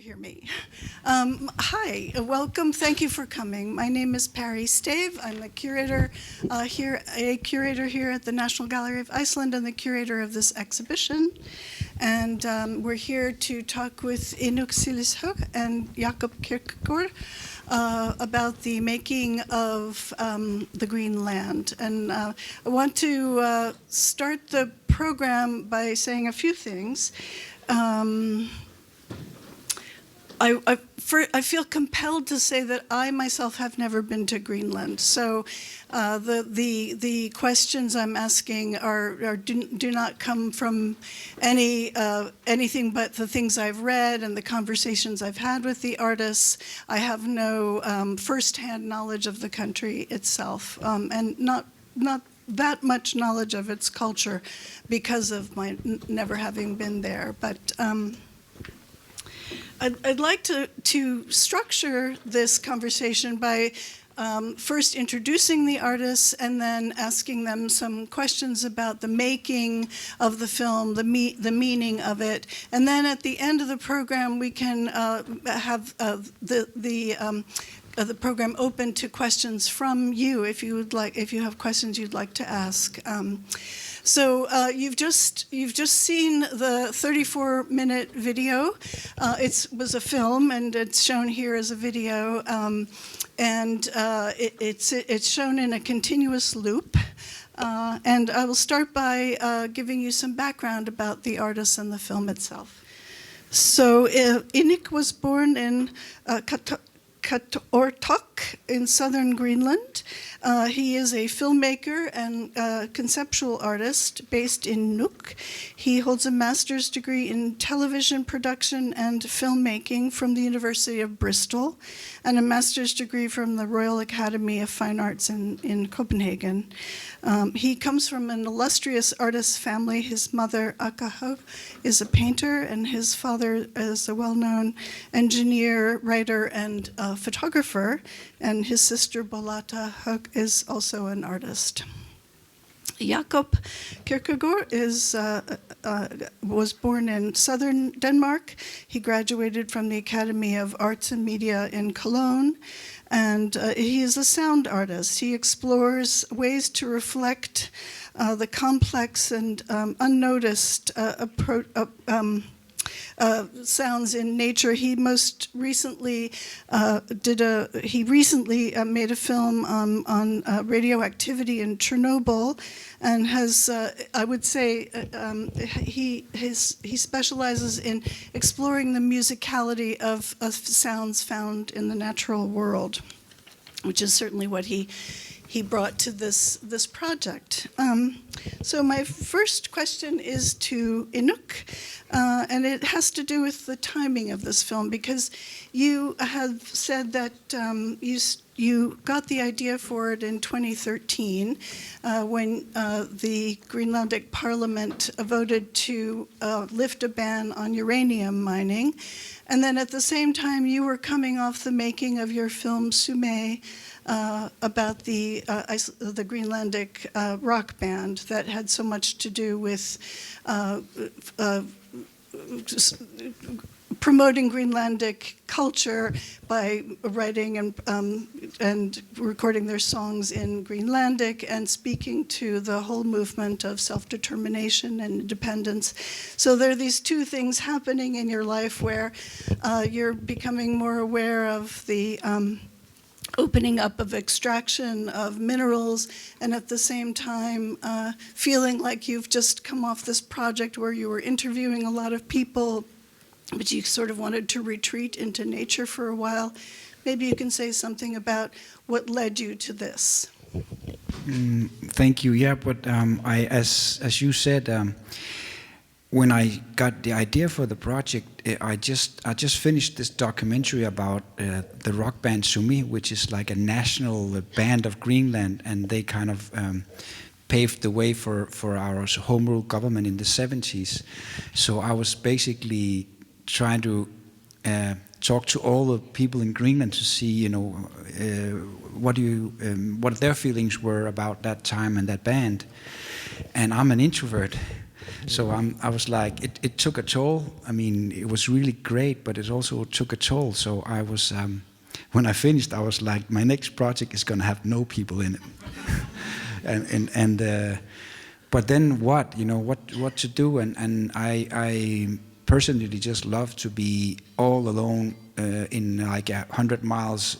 hear me? Hi, welcome. Thank you for coming. My name is Pari Stave. I'm the curator here at the National Gallery of Iceland and the curator of this exhibition. And we're here to talk with Inuk Silis Høegh and Jacob Kirkegaard about the making of the Greenland. And I want to start the program by saying a few things. I feel compelled to say that I myself have never been to Greenland. So the questions I'm asking do not come from anything but the things I've read and the conversations I've had with the artists. I have no firsthand knowledge of the country itself, and not that much knowledge of its culture because of my never having been there. But I'd like to structure this conversation by first introducing the artists and then asking them some questions about the making of the film, the meaning of it, and then at the end of the program we can have the program open to questions from you if you have questions you'd like to ask. So you've just seen the 34-minute video. It was a film, and it's shown here as a video, and it's shown in a continuous loop. And I will start by giving you some background about the artists and the film itself. So Inuk was born in Qaqortoq in southern Greenland. He is a filmmaker and conceptual artist based in Nuuk. He holds a master's degree in television production and filmmaking from the University of Bristol and a master's degree from the Royal Academy of Fine Arts in Copenhagen. He comes from an illustrious artist family. His mother, Qaqortoq, is a painter, and his father is a well-known engineer, writer, and photographer, and his sister, Bolata Høegh, is also an artist. Jacob Kirkegaard was born in southern Denmark. He graduated from the Academy of Arts and Media in Cologne, and he is a sound artist. He explores ways to reflect the complex and unnoticed sounds in nature. He most recently made a film on radioactivity in Chernobyl, and has I would say he specializes in exploring the musicality of sounds found in the natural world, which is certainly what he brought to this project. So my first question is to Inuk, and it has to do with the timing of this film, because you have said that you got the idea for it in 2013 when the Greenlandic Parliament voted to lift a ban on uranium mining. And then at the same time, you were coming off the making of your film Sume, about the Greenlandic rock band that had so much to do with promoting Greenlandic culture by writing and recording their songs in Greenlandic and speaking to the whole movement of self-determination and independence. So there are these two things happening in your life where you're becoming more aware of the opening up of extraction of minerals, and at the same time feeling like you've just come off this project where you were interviewing a lot of people, but you sort of wanted to retreat into nature for a while. Maybe you can say something about what led you to this. Thank you. Yeah, but as you said, when I got the idea for the project, I just finished this documentary about the rock band Sume, which is like a national band of Greenland, and they kind of paved the way for our home rule government in the 70s. So I was basically trying to talk to all the people in Greenland to see, what their feelings were about that time and that band. And I'm an introvert. So I was like, it took a toll. I mean, it was really great, but it also took a toll. So I was, when I finished, I was like, my next project is going to have no people in it. But then what? You know, what to do? And I personally just love to be all alone in like 100 miles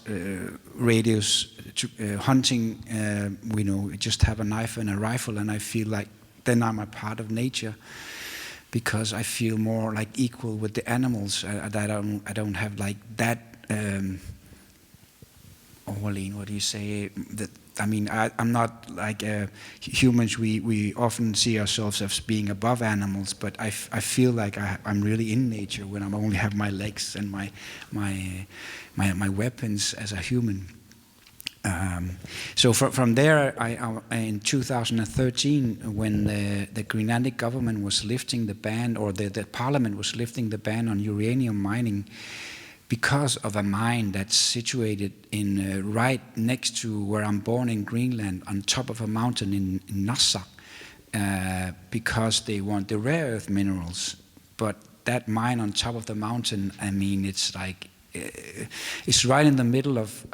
radius, hunting. You know, just have a knife and a rifle, and I feel like then I'm a part of nature, because I feel more like equal with the animals. That I don't have like that. Orlean, what do you say? That, I mean, I'm not like humans. We often see ourselves as being above animals, but I feel like I'm really in nature when I only have my legs and my weapons as a human. So from there, in 2013, when the Greenlandic government was lifting the ban, or the parliament was lifting the ban on uranium mining, because of a mine that's situated in right next to where I'm born in Greenland, on top of a mountain in Maniitsoq, because they want the rare earth minerals. But that mine on top of the mountain, I mean, it's like, it's right in the middle of,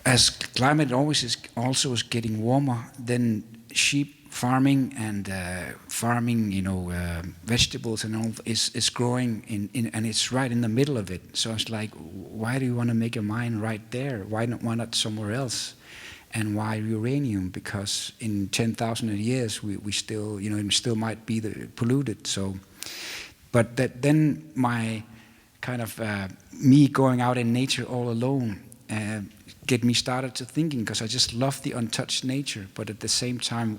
as climate always is also is getting warmer, then sheep farming and farming, you know, vegetables and all is growing and it's right in the middle of it. So it's like, why do you want to make a mine right there? Why not somewhere else? And why uranium? Because in 10,000 years we still, you know, it still might be polluted. So, but then my kind of me going out in nature all alone get me started to thinking, because I just love the untouched nature, but at the same time,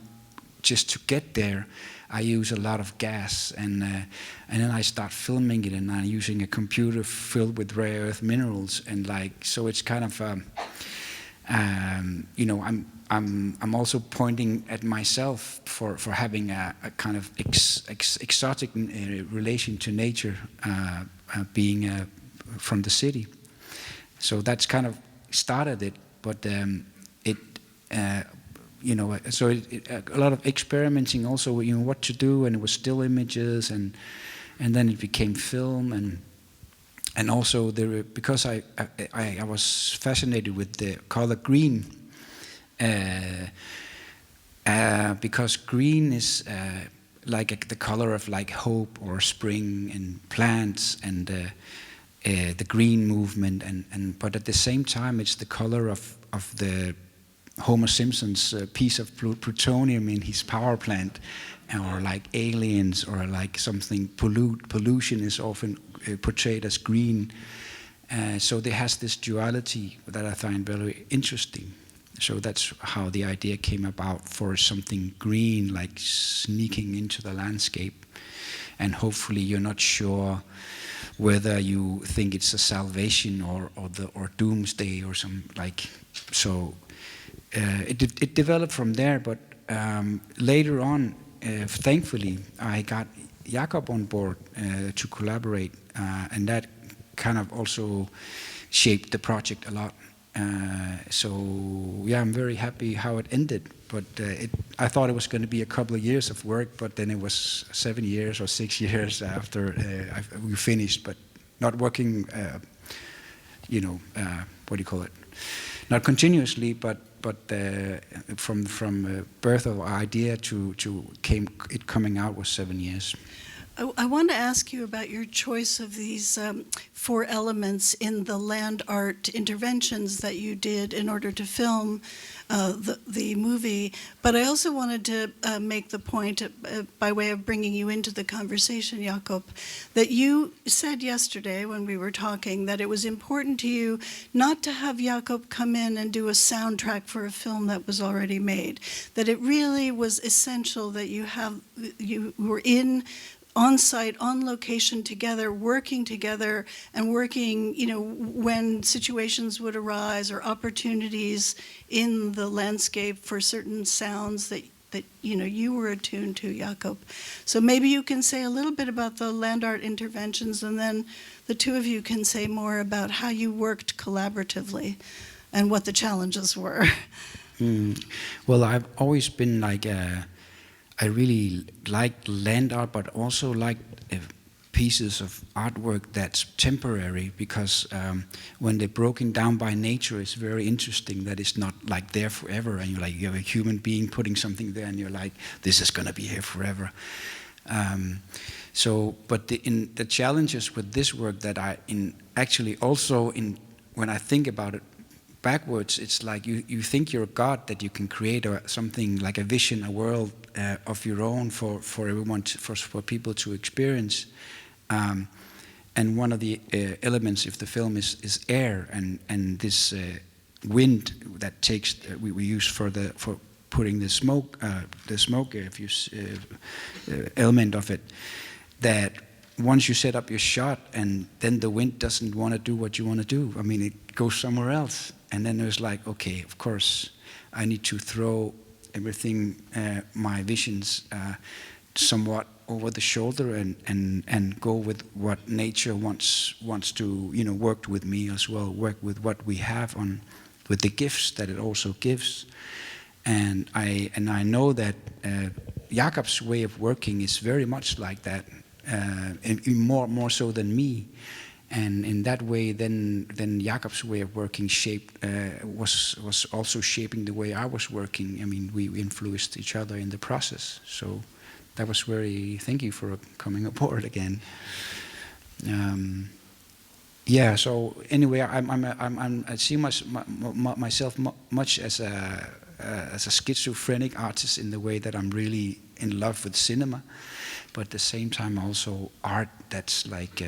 just to get there, I use a lot of gas, and then I start filming it, and I'm using a computer filled with rare earth minerals, and like, so it's kind of, you know, I'm also pointing at myself for having a kind of exotic relation to nature, being from the city. So that's kind of started it, but you know, so a lot of experimenting also, you know, what to do, and it was still images, and then it became film, and also because I was fascinated with the color green, because green is like the color of like hope or spring and plants and the green movement, and but at the same time it's the color of the Homer Simpson's piece of plutonium in his power plant, or like aliens, or like something pollution is often portrayed as green. So there has this duality that I find very interesting. So that's how the idea came about, for something green, like sneaking into the landscape, and hopefully you're not sure whether you think it's a salvation or doomsday or some like so. It developed from there, but later on, thankfully, I got Jacob on board to collaborate, and that kind of also shaped the project a lot. So yeah, I'm very happy how it ended. But I thought it was going to be a couple of years of work, but then it was 7 years or 6 years after we finished. But not working, you know, what do you call it? Not continuously, but from birth of idea to coming out was 7 years. I want to ask you about your choice of these 4 elements in the land art interventions that you did in order to film the movie. But I also wanted to make the point, by way of bringing you into the conversation, Jacob, that you said yesterday when we were talking that it was important to you not to have Jacob come in and do a soundtrack for a film that was already made, that it really was essential that you were on site, on location together, working together, and working, you know, when situations would arise or opportunities in the landscape for certain sounds that you know you were attuned to, Jacob. So maybe you can say a little bit about the land art interventions, and then the two of you can say more about how you worked collaboratively and what the challenges were. Well, I've always been like I really liked land art, but also liked pieces of artwork that's temporary, because when they're broken down by nature, it's very interesting that it's not like there forever, and you have a human being putting something there, and you're like, this is going to be here forever. But the challenges with this work that when I think about it backwards, it's like you think you're a god, that you can create something like a vision, a world of your own for everyone, for people to experience. And one of the elements of the film is air, and this wind that takes we use for putting the smoke element of it. That once you set up your shot, and then the wind doesn't want to do what you want to do. I mean, it goes somewhere else. And then there's like, okay, of course, I need to throw everything, my visions, somewhat over the shoulder, and go with what nature wants to, work with me as well, work with what we have with the gifts that it also gives. And I know that Jacob's way of working is very much like that, and more so than me. And in that way, then Jacob's way of working was also shaping the way I was working. I mean, we influenced each other in the process. So that was thank you for coming aboard again. So anyway, I see myself much as a schizophrenic artist, in the way that I'm really in love with cinema, but at the same time also art that's like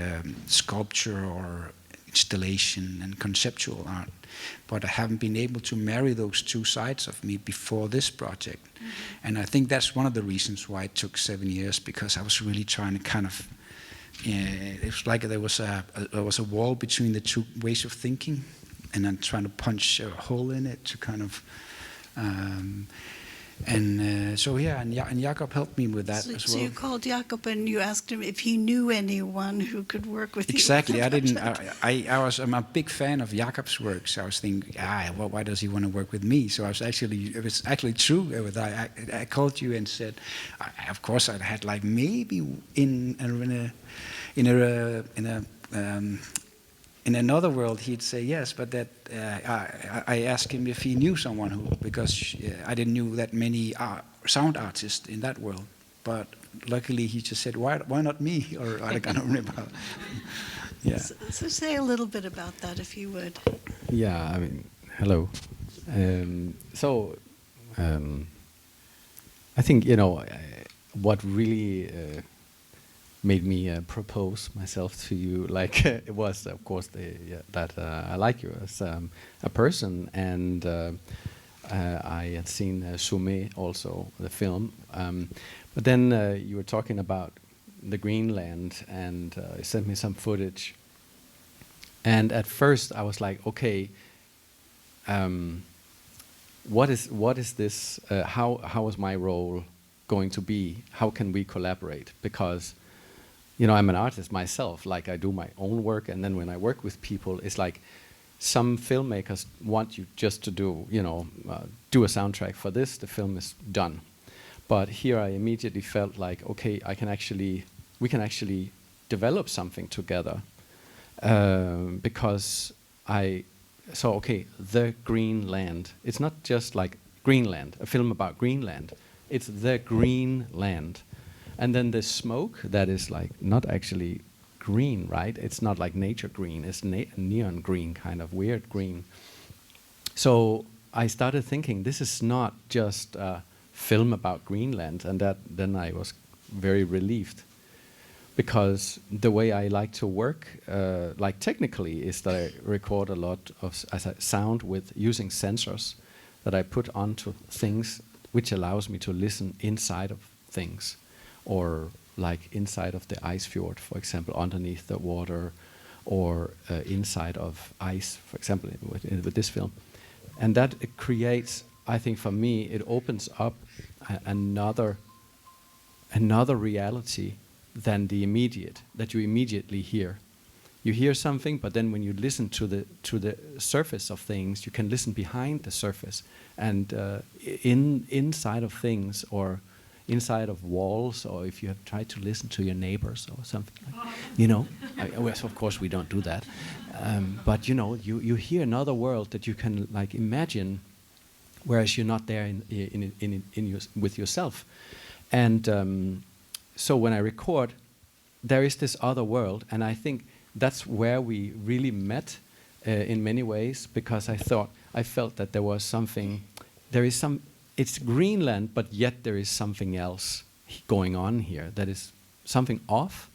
sculpture or installation and conceptual art. But I haven't been able to marry those two sides of me before this project. Mm-hmm. And I think that's one of the reasons why it took 7 years, because I was really trying to kind of, it was like there was a wall between the two ways of thinking, and I'm trying to punch a hole in it to kind of, and Jacob helped me with that as well. So you called Jacob and you asked him if he knew anyone who could work with you. Exactly. I'm a big fan of Jacob's work, so I was thinking, why does he want to work with me? So it was actually true. I called you and said, of course I had like maybe in another world he'd say yes, but that I asked him if he knew someone because I didn't know that many sound artists in that world. But luckily he just said, why not me? Or I can't remember. Yeah. So say a little bit about that, if you would. Yeah, I mean, hello. I think, what really made me propose myself to you, it was, of course, that I like you as a person, and I had seen Sume also, the film, but then you were talking about the Greenland, and you sent me some footage, and at first I was like, okay, what is this? How is my role going to be? How can we collaborate? Because I'm an artist myself. Like, I do my own work, and then when I work with people, it's like some filmmakers want you just to do a soundtrack for this. The film is done. But here I immediately felt like, okay, we can actually develop something together, because I saw, okay, the Greenland. It's not just like Greenland, a film about Greenland. It's the Greenland. And then the smoke that is like not actually green, right? It's not like nature green. It's neon green, kind of weird green. So I started thinking, this is not just a film about Greenland, and then I was very relieved, because the way I like to work, like technically, is that I record a lot of sound with using sensors that I put onto things, which allows me to listen inside of things. Or like inside of the ice fjord, for example, underneath the water, or inside of ice, for example, with this film. And that it creates, I think for me, it opens up another reality than the immediate, that you immediately hear. You hear something, but then when you listen to the surface of things, you can listen behind the surface, and inside of things, or inside of walls, or if you have tried to listen to your neighbors or something like, you know. Well, of course we don't do that, but you know, you hear another world that you can like imagine, whereas you're not there with yourself. And so when I record, there is this other world, and I think that's where we really met in many ways, because I felt that there was something, it's Greenland, but yet there is something else going on here that is something off.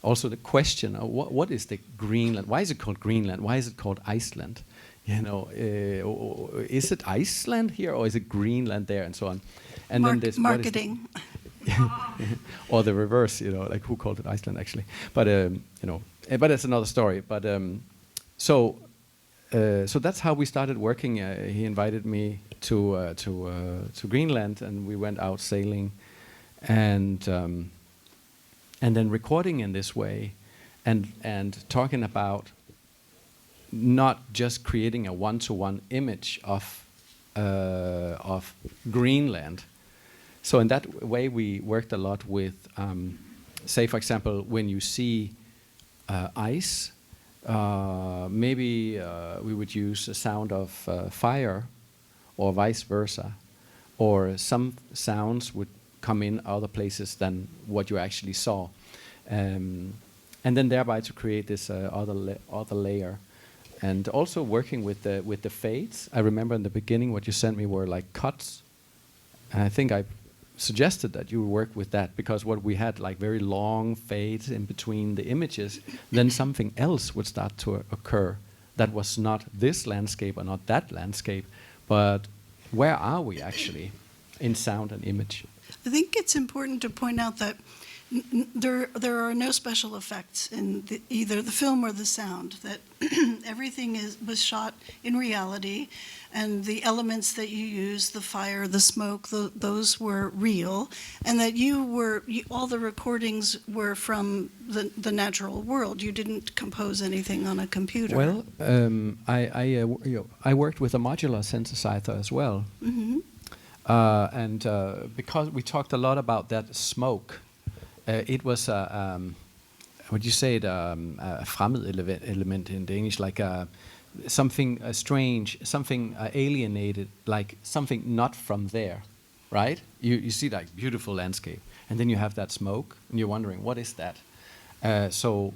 Also the question of what is the Greenland? Why is it called Greenland? Why is it called Iceland? You know, is it Iceland here, or is it Greenland there, and so on? And then there's marketing. Or the reverse, you know, like who called it Iceland actually? But you know, but it's another story. But so that's how we started working. He invited me to Greenland, and we went out sailing, and then recording in this way, and talking about not just creating a one-to-one image of Greenland. So in that way, we worked a lot with, say, for example, when you see ice, maybe we would use a sound of fire, or vice versa, or some sounds would come in other places than what you actually saw, and then thereby to create this other layer. And also working with the fades. I remember in the beginning what you sent me were like cuts, and I think I suggested that you work with that, because what we had like very long fades in between the images, then something else would start to occur that was not this landscape or not that landscape, but where are we actually in sound and image? I think it's important to point out that there are no special effects in either the film or the sound, that everything was shot in reality, and the elements that you use, the fire, the smoke, those were real, and that all the recordings were from the natural world. You didn't compose anything on a computer. Well, I worked with a modular synthesizer as well. Mm-hmm. And because we talked a lot about that smoke, it was would you say it a fremmed element in English, like something strange, something alienated, like something not from there, right? You see like beautiful landscape, and then you have that smoke, and you're wondering what is that. So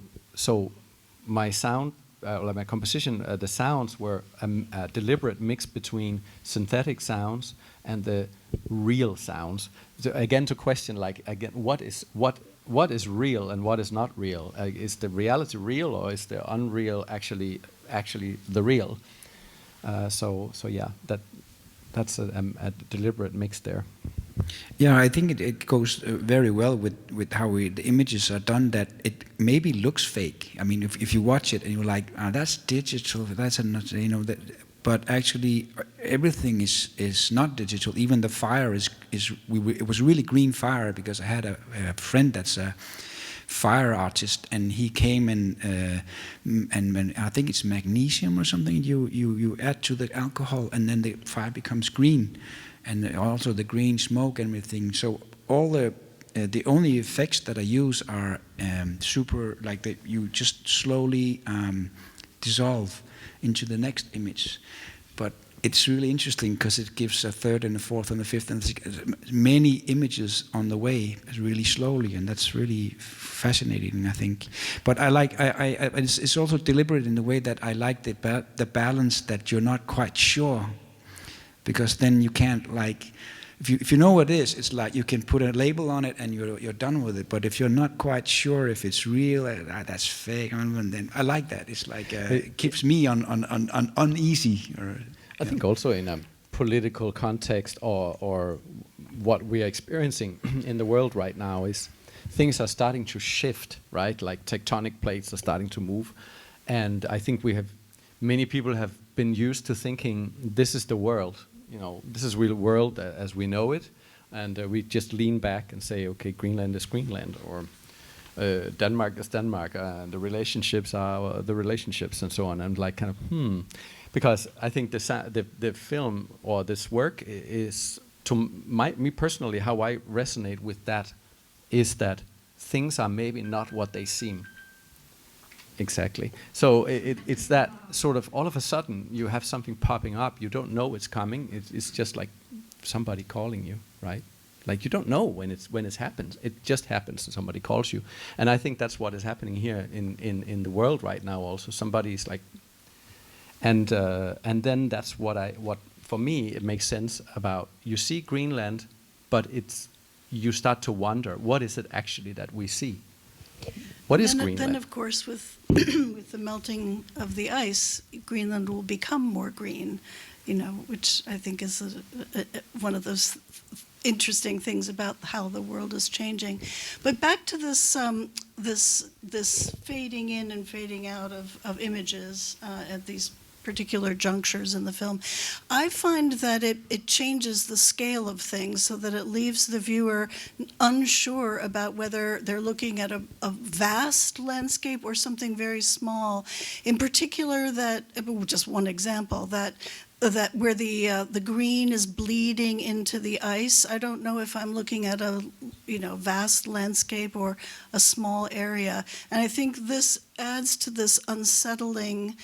my sound, like my composition, the sounds were a deliberate mix between synthetic sounds and the real sounds. So again, to question, like, again, what is real and what is not real? Is the reality real, or is the unreal actually the real? So yeah, that's a deliberate mix there. Yeah, I think it goes very well with how the images are done, that it maybe looks fake. I mean, if you watch it and you're like, that's digital, that's not, you know, but actually everything is not digital. Even the fire it was really green fire, because I had a friend that's a fire artist, and he came and I think it's magnesium or something you add to the alcohol, and then the fire becomes green. And also the green smoke and everything. So all the only effects that I use are super, like that you just slowly dissolve into the next image. But it's really interesting because it gives a third and a fourth and a fifth and many images on the way, really slowly, and that's really fascinating, I think. But I like it's also deliberate in the way that I like the balance, that you're not quite sure. Because then you can't, like, if you know what it is, it's like you can put a label on it and you're done with it. But if you're not quite sure if it's real, that's fake, and then I like that. It's like it keeps me on uneasy. I think also in a political context, or what we are experiencing in the world right now, is things are starting to shift, right? Like tectonic plates are starting to move, and I think many people have been used to thinking this is the world. You know, this is real world as we know it, and we just lean back and say, okay, Greenland is Greenland, or Denmark is Denmark, and the relationships are the relationships, and so on. And like kind of because I think the film or this work is me personally, how I resonate with that is that things are maybe not what they seem. Exactly. So it's that sort of, all of a sudden you have something popping up. You don't know it's coming. It's just like somebody calling you, right? Like you don't know when it happens. It just happens. Somebody calls you, and I think that's what is happening here in the world right now. Also, somebody's like, and then that's what for me it makes sense about. You see Greenland, but you start to wonder, what is it actually that we see? What is Greenland? Then, of course, with with the melting of the ice, Greenland will become more green, which I think is one of those interesting things about how the world is changing. But back to this this fading in and fading out of images at these particular junctures in the film, I find that it changes the scale of things so that it leaves the viewer unsure about whether they're looking at a vast landscape or something very small. In particular, just one example, that where the green is bleeding into the ice. I don't know if I'm looking at a vast landscape or a small area, and I think this adds to this unsettling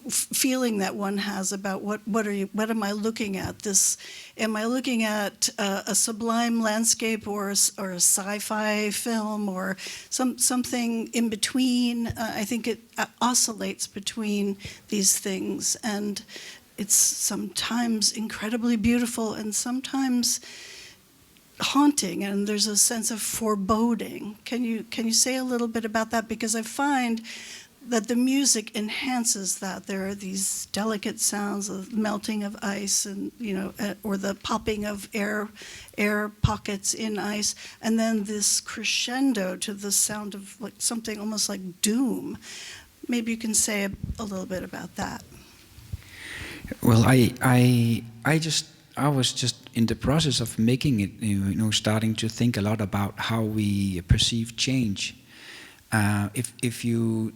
feeling that one has about what am I looking at? Am I looking at a sublime landscape or a sci-fi film or something in between? I think it oscillates between these things, and it's sometimes incredibly beautiful and sometimes haunting, and there's a sense of foreboding. Can you say a little bit about that? Because I find that the music enhances that. There are these delicate sounds of melting of ice, and or the popping of air pockets in ice, and then this crescendo to the sound of like something almost like doom. Maybe you can say a little bit about that. Well, I was just in the process of making it, starting to think a lot about how we perceive change. If you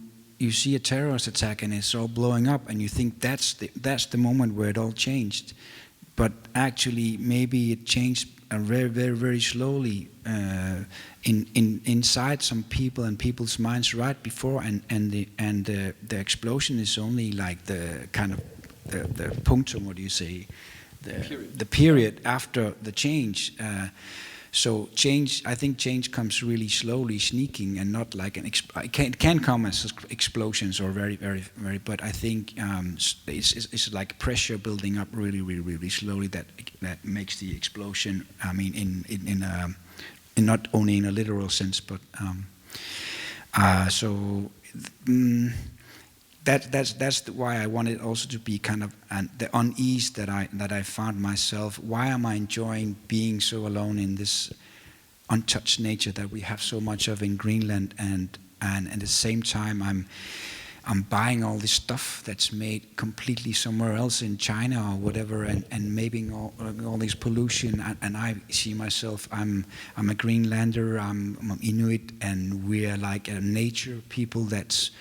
see a terrorist attack and it's all blowing up, and you think that's the moment where it all changed, but actually maybe it changed very, very, very slowly inside some people and people's minds right before, and the explosion is only like the kind of the punctum. What do you say? The period after the change. So change, I think change comes really slowly, sneaking, and not like it can come as explosions or very, very, very. But I think it's like pressure building up really, really, really slowly that makes the explosion. I mean, in not only in a literal sense, but That's why I wanted also to be kind of the unease that I found myself. Why am I enjoying being so alone in this untouched nature that we have so much of in Greenland, and at the same time I'm buying all this stuff that's made completely somewhere else in China or whatever, and maybe all this pollution, and I see myself, I'm a Greenlander, I'm Inuit, and we are like a nature people that's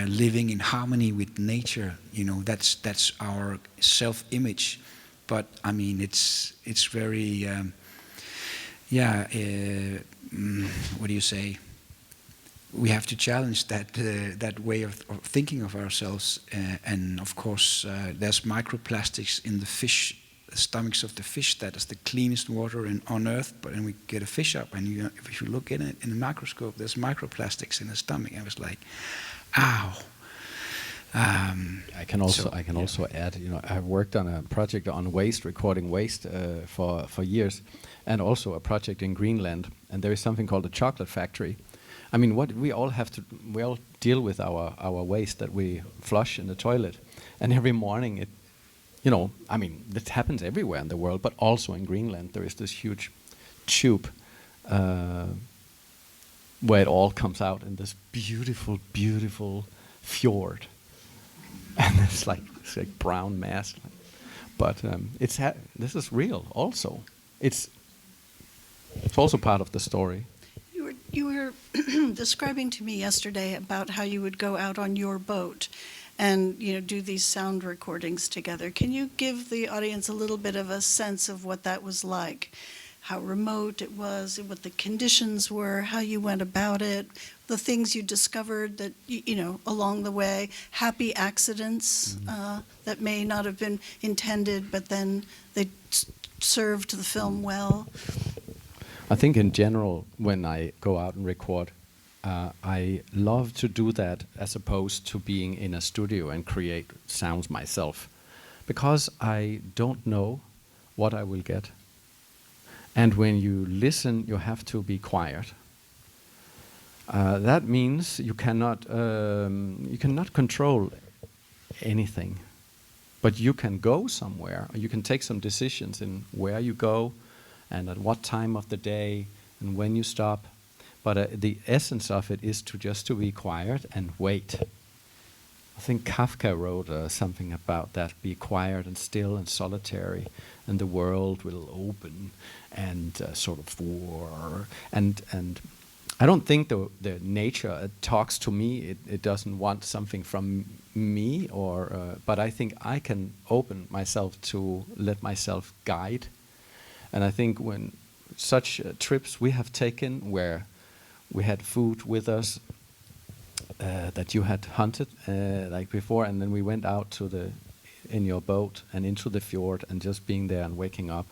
living in harmony with nature. That's our self-image. But I mean, it's very what do you say? We have to challenge that way of thinking of ourselves, and of course there's microplastics in the fish, the stomachs of the fish. That is the cleanest water on earth. But when we get a fish up, and if you look in it in a microscope, there's microplastics in the stomach. I was like, ow. I can also add, I've worked on a project on waste, recording waste for years, and also a project in Greenland. And there is something called a chocolate factory. I mean, we all deal with our waste that we flush in the toilet, and every morning that happens everywhere in the world, but also in Greenland there is this huge tube where it all comes out in this beautiful, beautiful fjord, and it's like brown mass. But this is real. Also, it's also part of the story. You were describing to me yesterday about how you would go out on your boat, and do these sound recordings together. Can you give the audience a little bit of a sense of what that was like? How remote it was, what the conditions were, how you went about it, the things you discovered that, along the way, happy accidents that may not have been intended, but then they served the film well? I think in general, when I go out and record, I love to do that as opposed to being in a studio and create sounds myself, because I don't know what I will get. And when you listen, you have to be quiet. That means you cannot control anything, but you can go somewhere. You can take some decisions in where you go, and at what time of the day, and when you stop. But the essence of it is to be quiet and wait. I think Kafka wrote something about that: be quiet and still and solitary, and the world will open and sort of war. And I don't think the nature talks to me. It doesn't want something from me, but I think I can open myself to let myself guide. And I think when such trips we have taken where we had food with us that you had hunted like before, and then we went out in your boat and into the fjord, and just being there and waking up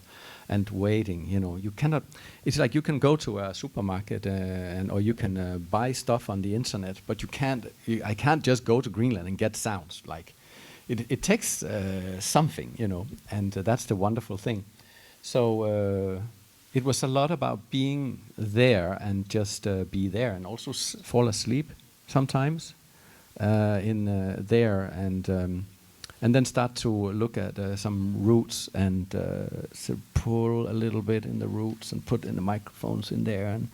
and waiting. You cannot. It's like you can go to a supermarket or you can buy stuff on the internet, but you can't. I can't just go to Greenland and get sounds. Like it takes something, and that's the wonderful thing. So it was a lot about being there and just be there, and also fall asleep sometimes in there, and then start to look at some roots and pull a little bit in the roots and put in the microphones in there, and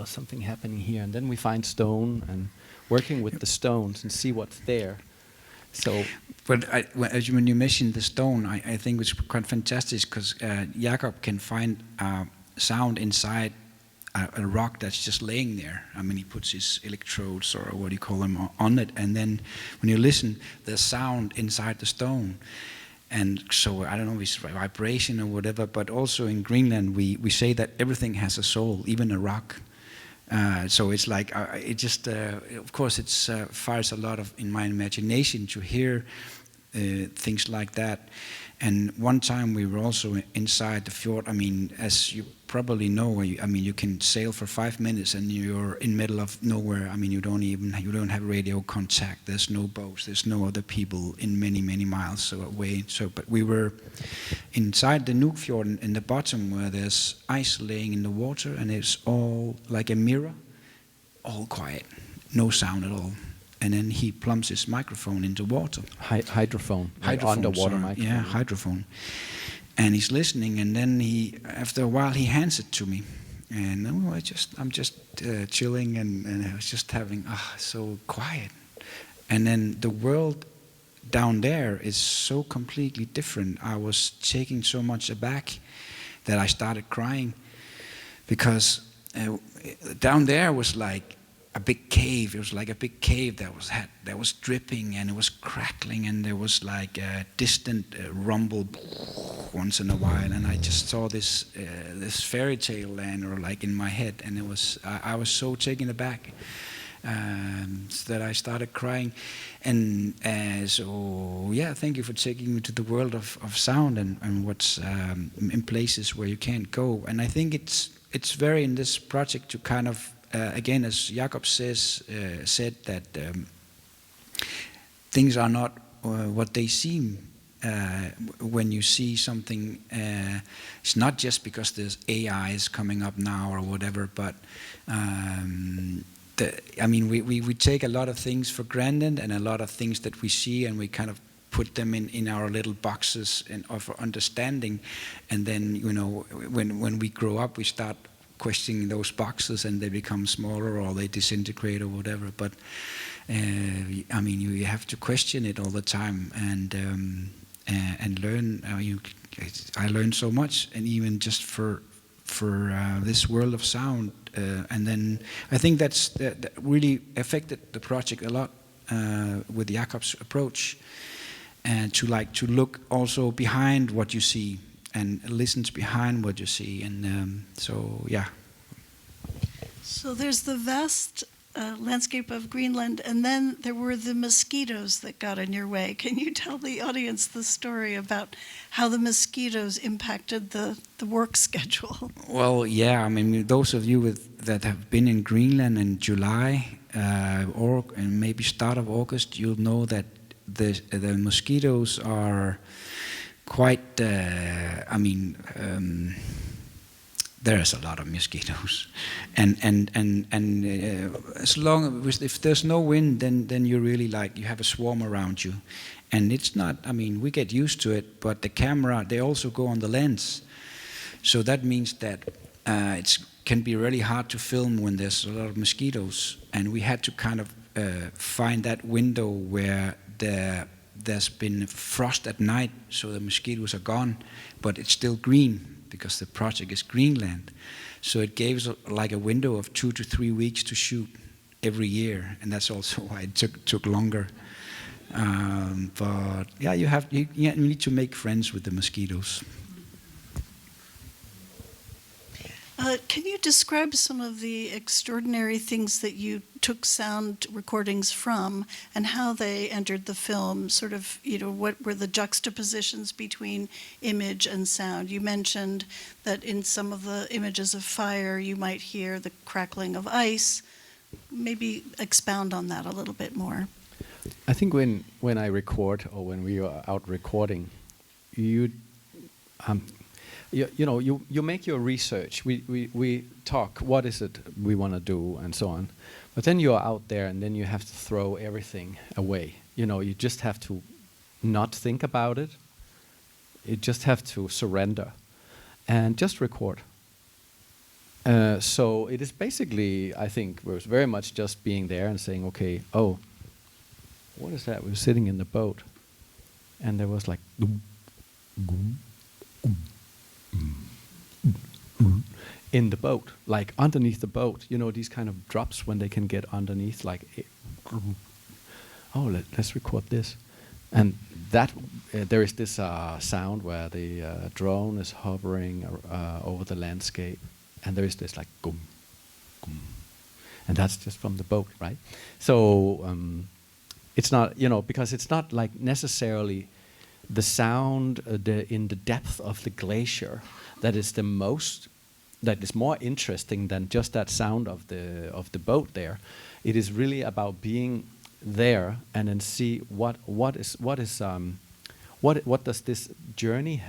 something happening here, and then we find stone and working with the stones and see what's there. So, but when you mentioned the stone, I think it's quite fantastic, because Jacob can find sound inside a rock that's just laying there. I mean, he puts his electrodes, or what do you call them, on it, and then when you listen, there's sound inside the stone. And so, I don't know if it's vibration or whatever, but also in Greenland, we say that everything has a soul, even a rock. So it's like, it just, of course, it fires a lot in my imagination to hear things like that. And one time we were also inside the fjord. I mean, as you probably know, you can sail for 5 minutes and you're in the middle of nowhere. I mean, you don't have radio contact. There's no boats. There's no other people in many, many miles away. But we were inside the Nuuk fjord in the bottom, where there's ice laying in the water, and it's all like a mirror, all quiet, no sound at all. And then he plumps his microphone into water. Hydrophone, underwater microphone. Yeah, hydrophone. And he's listening, and then after a while, he hands it to me. And I'm just chilling, and I was just having, so quiet. And then the world down there is so completely different. I was taken so much aback that I started crying, because down there was like a big cave. It was like a big cave that was dripping, and it was crackling, and there was like a distant rumble once in a while, and I just saw this fairy tale land, or like in my head, and I was so taken aback that I started crying. And so yeah, thank you for taking me to the world of sound and what's in places where you can't go. And I think it's very in this project to kind of again, as Jacob said that things are not what they seem when you see something. It's not just because there's AI is coming up now or whatever, but we take a lot of things for granted, and a lot of things that we see, and we kind of put them in our little boxes of understanding, and then when we grow up, we start questioning those boxes, and they become smaller, or they disintegrate, or whatever. But you have to question it all the time, and learn. I learned so much, and even just for this world of sound, and then I think that really affected the project a lot. with Jacob's approach, and to look also behind what you see and listen behind what you see, and so yeah. So there's the vast landscape of Greenland, and then there were the mosquitoes that got in your way. Can you tell the audience the story about how the mosquitoes impacted the work schedule? Well, yeah, I mean, those of you that have been in Greenland in July or and maybe start of August, you'll know that the mosquitoes are quite, there's a lot of mosquitoes, and as long as if there's no wind, then you really you have a swarm around you, and it's not. I mean, we get used to it, but the camera, they also go on the lens, so that means that it can be really hard to film when there's a lot of mosquitoes, and we had to kind of find that window where there's been frost at night, so the mosquitoes are gone, but it's still green, because the project is Greenland. So it gave us like a window of 2 to 3 weeks to shoot every year, and that's also why it took longer. But yeah, you need to make friends with the mosquitoes. Can you describe some of the extraordinary things that you took sound recordings from and how they entered the film? Sort of, what were the juxtapositions between image and sound? You mentioned that in some of the images of fire, you might hear the crackling of ice. Maybe expound on that a little bit more. I think when I record, or when we are out recording, you make your research. We talk, what is it we want to do, and so on. But then you're out there, and then you have to throw everything away. You just have to not think about it. You just have to surrender and just record. So it is basically, I think, it was very much just being there and saying, okay, oh, what is that? We were sitting in the boat, and there was like in the boat, like underneath the boat, these kind of drops when they can get underneath, like, let's record this. And that there is this sound where the drone is hovering over the landscape, and there is this like gum, gum, and that's just from the boat, right? So it's not, because it's not like necessarily the sound in the depth of the glacier that is more interesting than just that sound of the boat there. It is really about being there and then see what does this journey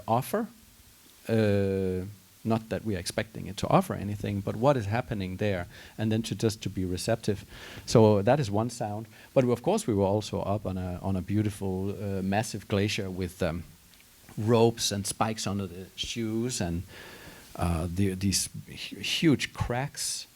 offer. Not that we are expecting it to offer anything, but what is happening there, and then to be receptive. So that is one sound. But of course, we were also up on a beautiful, massive glacier with ropes and spikes under the shoes, and these huge cracks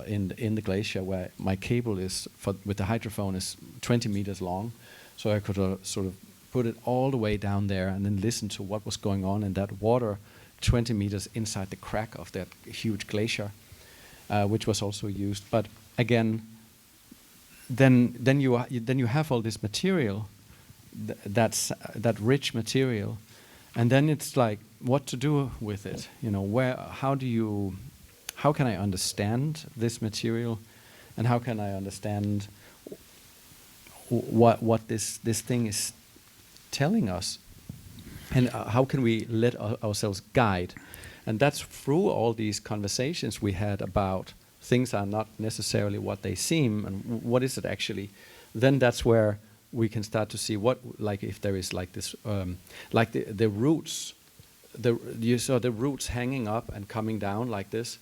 in the glacier where my cable is with the hydrophone is 20 meters long, so I could sort of put it all the way down there and then listen to what was going on in that water 20 meters inside the crack of that huge glacier, which was also used. But again, then you have all this material, that rich material, and then it's like what to do with it. How can I understand this material, and how can I understand what this thing is telling us? And how can we let ourselves guide? And that's through all these conversations we had about things are not necessarily what they seem, and what is it actually. Then that's where we can start to see what, like, if there is like this, like the roots. You saw the roots hanging up and coming down like this.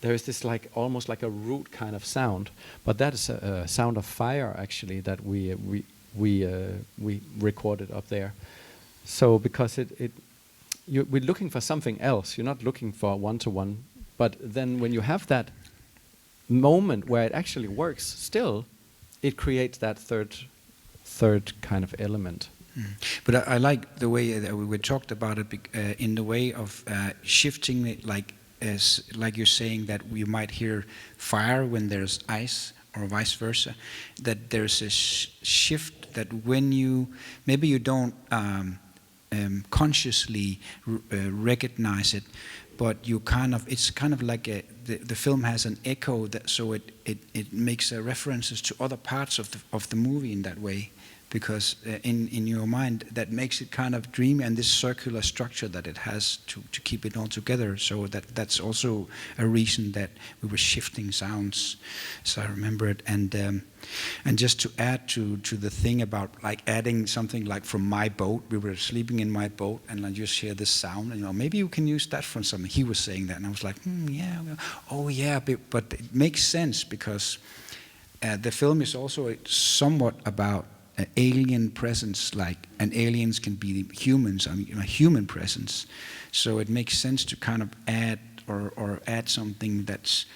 There is this like almost like a root kind of sound, but that is a sound of fire actually that we recorded up there. So because we're looking for something else. You're not looking for one-to-one. But then when you have that moment where it actually works still, it creates that third kind of element. But I like the way that we talked about it in the way of shifting it, like you're saying that we might hear fire when there's ice, or vice versa, that there's a shift that when maybe you don't consciously recognize it, but it's kind of like the film has an echo, so it makes references to other parts of the movie in that way, because in your mind that makes it kind of dreamy, and this circular structure that it has to keep it all together. So that's also a reason that we were shifting sounds, so I remember it. And just to add to the thing about like adding something like from my boat, we were sleeping in my boat, and I just hear this sound, and maybe you can use that from something. He was saying that, and I was like, yeah, oh yeah, but it makes sense, because the film is also somewhat about alien presence, and aliens can be humans, a human presence. So it makes sense to kind of add or add something that's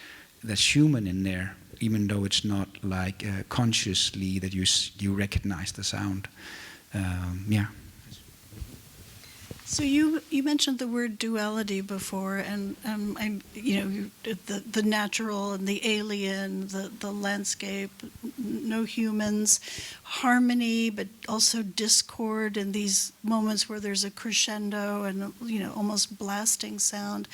human in there, even though it's not like consciously that you recognize the sound. Yeah. So you mentioned the word duality before, and the natural and the alien, the landscape, no humans, harmony, but also discord in these moments where there's a crescendo and almost blasting sound.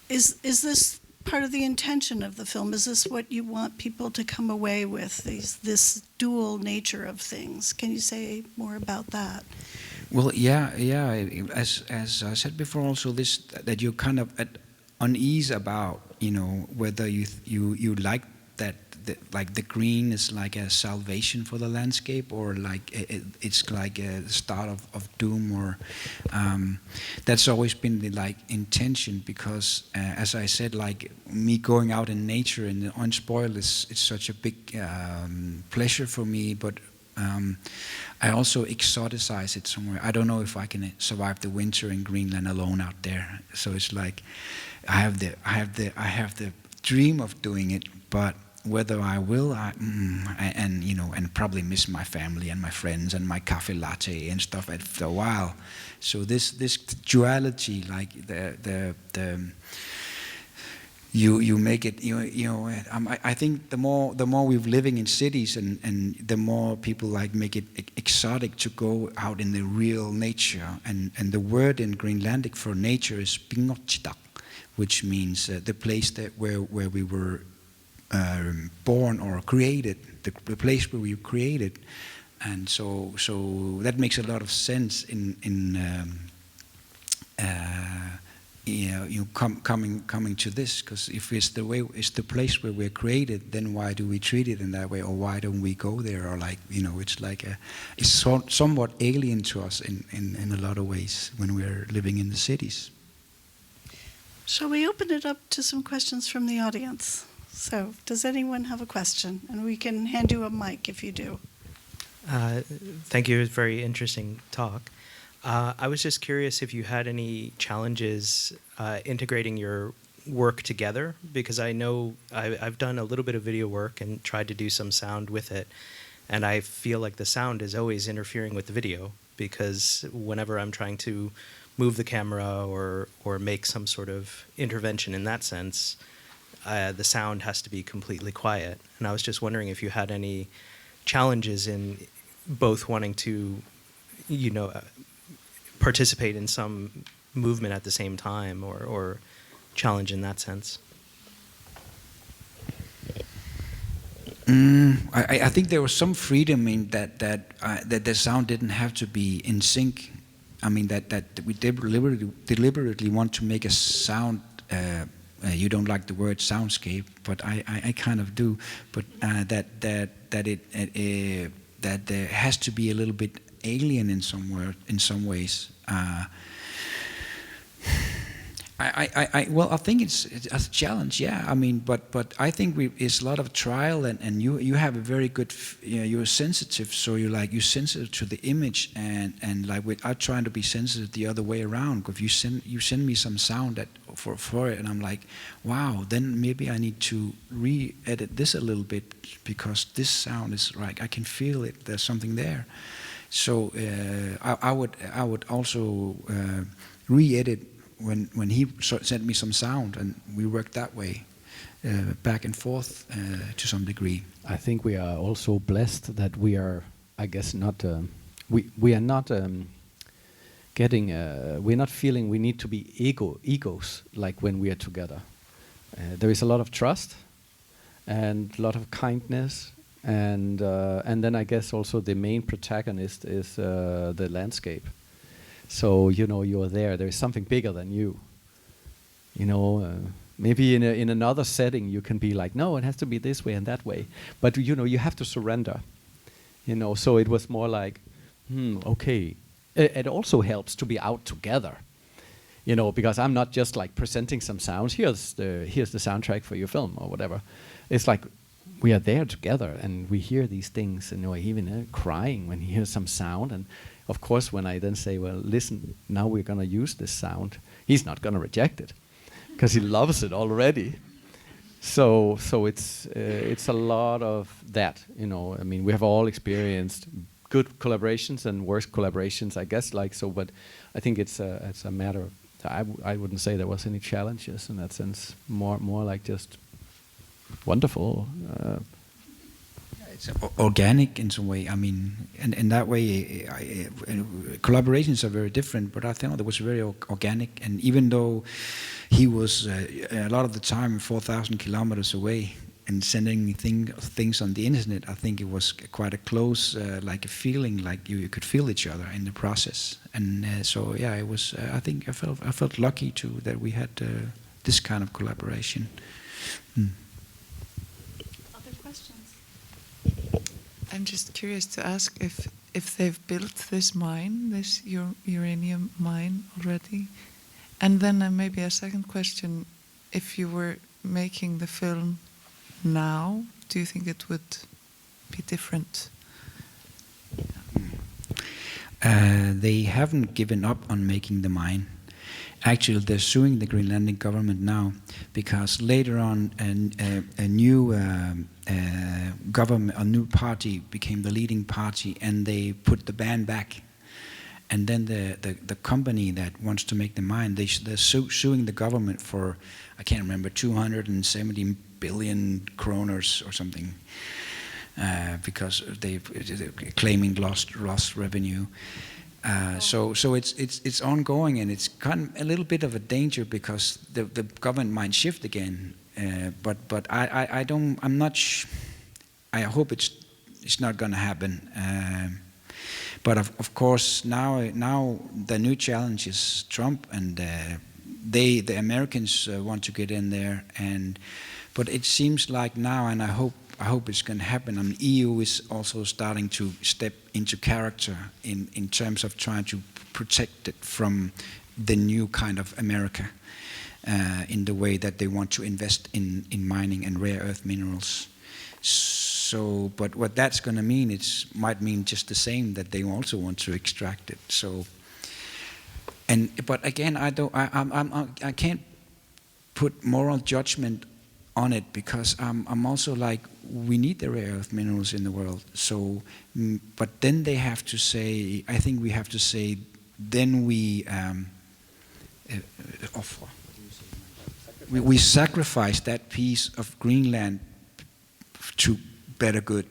Is this part of the intention of the film? Is this what you want people to come away with? This dual nature of things? Can you say more about that? Well, yeah. As I said before, also that you're kind of at unease about, whether you like that, like the green is like a salvation for the landscape, or like it's like a start of doom, or that's always been the intention, because as I said, like me going out in nature and the unspoiled it's such a big pleasure for me, but I also exoticize it somewhere. I don't know if I can survive the winter in Greenland alone out there. So it's like I have the dream of doing it, but whether I will, and probably miss my family and my friends and my coffee latte and stuff after a while. So this duality, like you make it, I think the more we're living in cities, and the more people make it exotic to go out in the real nature, and the word in Greenlandic for nature is pingotsdag, which means the place where we were born or created, the place where we were created. And so that makes a lot of sense coming to this, because if it's the place where we're created, then why do we treat it in that way, or why don't we go there, or it's somewhat alien to us in a lot of ways when we're living in the cities. Shall we open it up to some questions from the audience? So, does anyone have a question? And we can hand you a mic if you do. Thank you. It was a very interesting talk. I was just curious if you had any challenges integrating your work together, because I know I've done a little bit of video work and tried to do some sound with it, and I feel like the sound is always interfering with the video, because whenever I'm trying to move the camera or make some sort of intervention in that sense, the sound has to be completely quiet. And I was just wondering if you had any challenges in both wanting to, participate in some movement at the same time, or challenge in that sense. I think there was some freedom in that the sound didn't have to be in sync. I mean that we deliberately want to make a sound. You don't like the word soundscape, but I kind of do. But that there has to be a little bit alien in some ways. I think it's a challenge, yeah. I mean, but I think it's a lot of trial, and you have a very good, you're sensitive, so you're sensitive to the image, and like without trying to be sensitive the other way around. If you send me some sound for it, and I'm like, wow, then maybe I need to re-edit this a little bit, because this sound is like I can feel it. There's something there. So I would also re-edit when he sent me some sound, and we worked that way. back and forth to some degree. I think we are also blessed that we are, I guess, not. We are not getting. We're not feeling we need to be egos like when we are together. There is a lot of trust and a lot of kindness, and then I guess also the main protagonist is the landscape. So you're there. There is something bigger than you. Maybe in another setting you can be like, no, it has to be this way and that way. But you have to surrender. So it was more like, okay. It also helps to be out together. Because I'm not just like presenting some sounds. Here's the soundtrack for your film or whatever. It's like we are there together and we hear these things, and even crying when he hears some sound. And of course, when I then say, well, listen, now we're going to use this sound, he's not going to reject it because he loves it already. So it's a lot of that. I mean, we have all experienced good collaborations and worse collaborations, I guess. But I think it's a matter of. I wouldn't say there was any challenges in that sense. More like just wonderful. It's organic in some way. I mean, and in that way, collaborations are very different. But I think it was very organic. And even though he was a lot of the time 4,000 kilometers away and sending things on the internet, I think it was quite a close, like a feeling, like you could feel each other in the process. And so yeah, it was. I think I felt lucky too that we had this kind of collaboration. Other questions? I'm just curious to ask if they've built this mine, this uranium mine already, and then maybe a second question: if you were making the film now, do you think it would be different? They haven't given up on making the mine. Actually, they're suing the Greenlandic government now because later on a new government, a new party became the leading party, and they put the ban back. And then the company that wants to make the mine, they're suing the government for, I can't remember, 270 billion kroners or something, because they're claiming lost revenue. So it's ongoing, and it's kind of a little bit of a danger because the government might shift again. But I'm not. I hope it's not going to happen. But of course now the new challenge is Trump, and the Americans want to get in there, but it seems like now, and I hope it's going to happen. I mean, EU is also starting to step into character in terms of trying to protect it from the new kind of America, in the way that they want to invest in mining and rare earth minerals. So, but what that's going to mean, might mean just the same, that they also want to extract it. So, but again, I can't put moral judgment on it, because I'm also like, we need the rare earth minerals in the world. So, but then they have to say, I think we have to say, then we offer. We sacrifice that piece of Greenland to better good.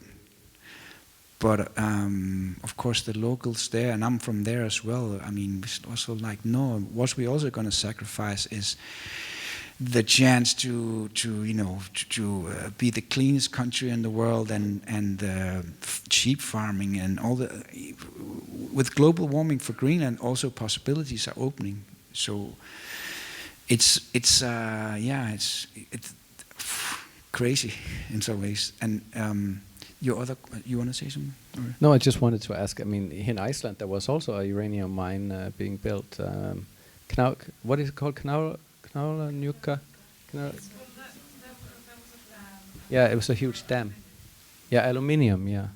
But of course the locals there, and I'm from there as well, I mean, it's also like, no, what we also going to sacrifice is the chance to be the cleanest country in the world, and sheep farming and all the, with global warming for Greenland, also possibilities are opening. So it's crazy in some ways. And you want to say something? Or? No, I just wanted to ask. I mean, in Iceland there was also a uranium mine being built. What is it called? Nuuk? Yeah, it was a huge dam. Yeah, aluminium. Yeah,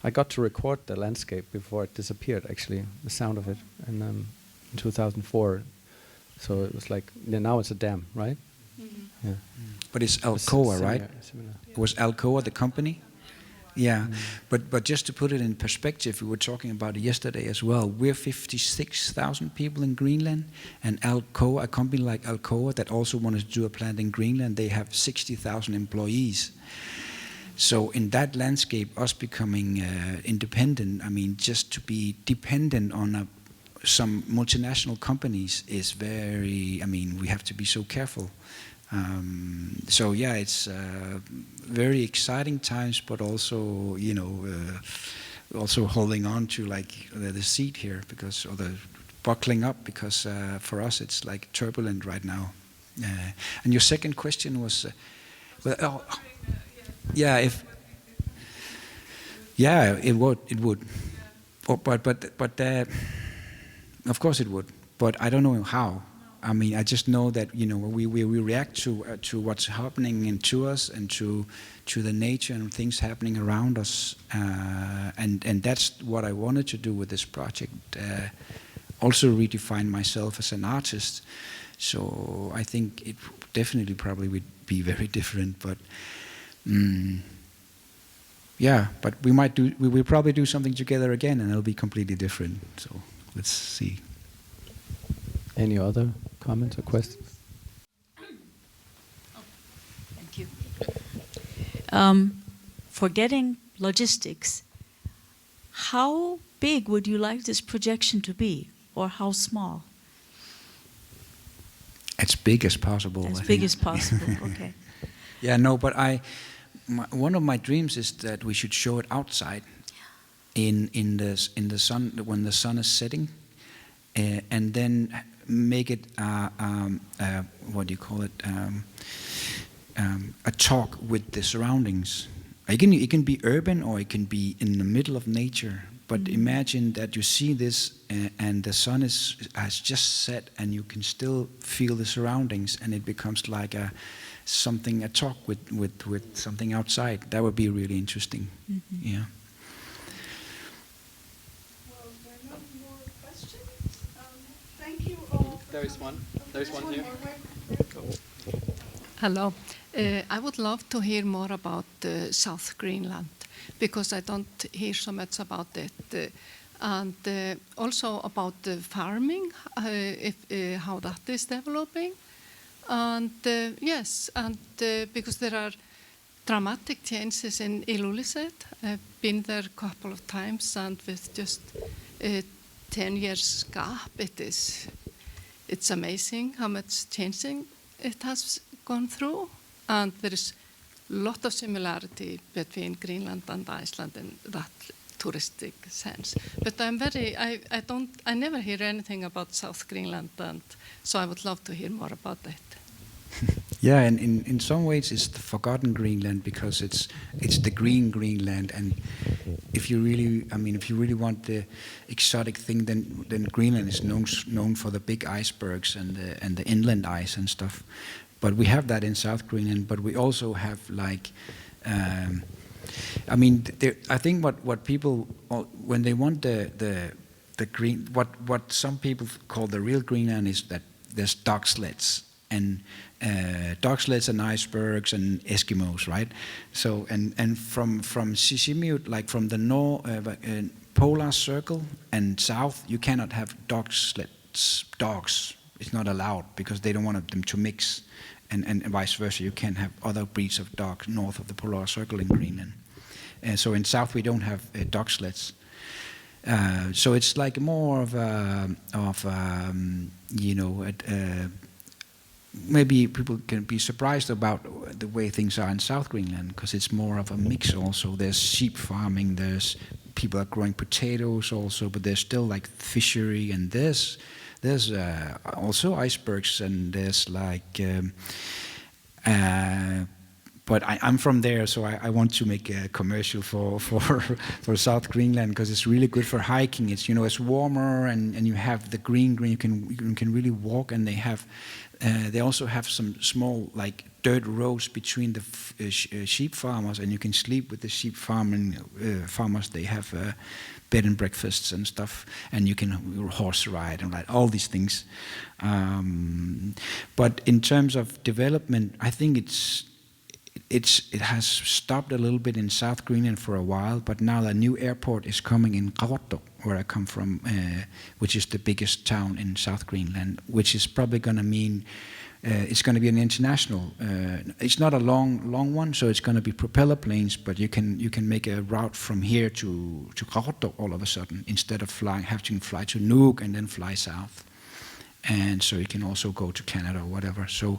I got to record the landscape before it disappeared. Actually, the sound of it, and in 2004. So it was like, now it's a dam, right? Mm-hmm. Yeah. But it's Alcoa, right? Similar. Was Alcoa the company? Yeah, but just to put it in perspective, we were talking about it yesterday as well. We're 56,000 people in Greenland, and Alcoa, a company like Alcoa that also wanted to do a plant in Greenland, they have 60,000 employees. So in that landscape, us becoming independent, I mean, just to be dependent on some multinational companies is very, I mean, we have to be so careful. So yeah, it's very exciting times, but also, you know, also holding on to like the seat here, because, or the buckling up, because for us it's like turbulent right now. And your second question was, well, yeah, it would, but of course it would, but I don't know how. I mean, I just know that, you know, we react to what's happening and to us and to the nature and things happening around us, and that's what I wanted to do with this project. Also redefine myself as an artist. So I think it definitely probably would be very different, but yeah. But we will probably do something together again, and it'll be completely different. So let's see. Any other comments or questions? Thank you. Forgetting logistics, how big would you like this projection to be, or how small? As big as possible. As big as possible. Okay. Yeah, no, but one of my dreams is that we should show it outside, in the sun, when the sun is setting, and then make it what do you call it? A talk with the surroundings. It can be urban or it can be in the middle of nature. But imagine that you see this and the sun has just set, and you can still feel the surroundings, and it becomes like a talk with something outside. That would be really interesting. Yeah. Well, there are no more questions. Thank you all. There is one. There is one here. Hello. I would love to hear more about South Greenland, because I don't hear so much about it. And also about the farming, how that is developing. And yes, and because there are dramatic changes in Ilulissat. I've been there a couple of times, and with just 10 years gap, it's amazing how much changing it has gone through. And there is a lot of similarity between Greenland and Iceland in that touristic sense. But I never hear anything about South Greenland, and so I would love to hear more about it. Yeah, and in some ways it's the forgotten Greenland, because it's the green Greenland, and if you really want the exotic thing, then Greenland is known for the big icebergs and the inland ice and stuff. But we have that in South Greenland, but we also have like, I think what people, when they want the green, what some people call the real Greenland is that there's dog sleds and icebergs and Eskimos, right? So and from Sisimiut, like from the polar circle and south, you cannot have dogs. It's not allowed, because they don't want them to mix, and vice versa. You can't have other breeds of dogs north of the polar circle in Greenland. And so in south we don't have dog sleds. So it's like more of maybe people can be surprised about the way things are in South Greenland, because it's more of a mix also. There's sheep farming, there's people are growing potatoes also, but there's still like fishery, and there's also icebergs, and there's like but I'm from there, so I want to make a commercial for South Greenland, because it's really good for hiking. It's warmer, and you have the green. You can really walk, and they also have some small like dirt roads between the sheep farmers, and you can sleep with the sheep farmers. They have bed and breakfasts and stuff, and you can horse ride and like all these things. But in terms of development, I think it has stopped a little bit in South Greenland for a while, but now a new airport is coming in Qaqortoq, where I come from, which is the biggest town in South Greenland, which is probably going to mean it's going to be an international. It's not a long one, so it's going to be propeller planes, but you can make a route from here to Qaqortoq all of a sudden, instead of having to fly to Nuuk and then fly south. And so you can also go to Canada or whatever. So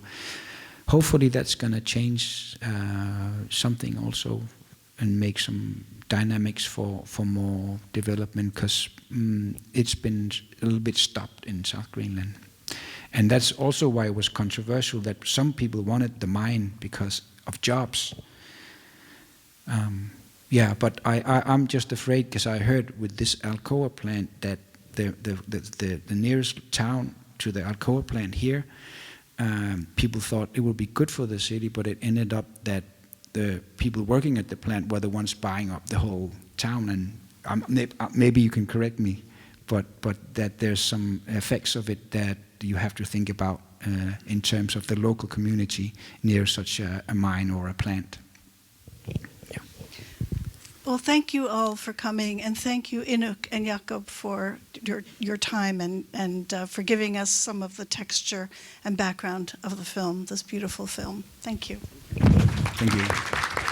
hopefully that's going to change something also and make some dynamics for more development, because it's been a little bit stopped in South Greenland. And that's also why it was controversial that some people wanted the mine because of jobs. But I'm just afraid, because I heard with this Alcoa plant that the nearest town to the Alcoa plant here, people thought it would be good for the city, but it ended up that the people working at the plant were the ones buying up the whole town. And maybe you can correct me, but that there's some effects of it that you have to think about in terms of the local community near such a mine or a plant. Yeah. Well, thank you all for coming, and thank you, Inuk and Jacob, for your time and for giving us some of the texture and background of the film, this beautiful film. Thank you. Thank you.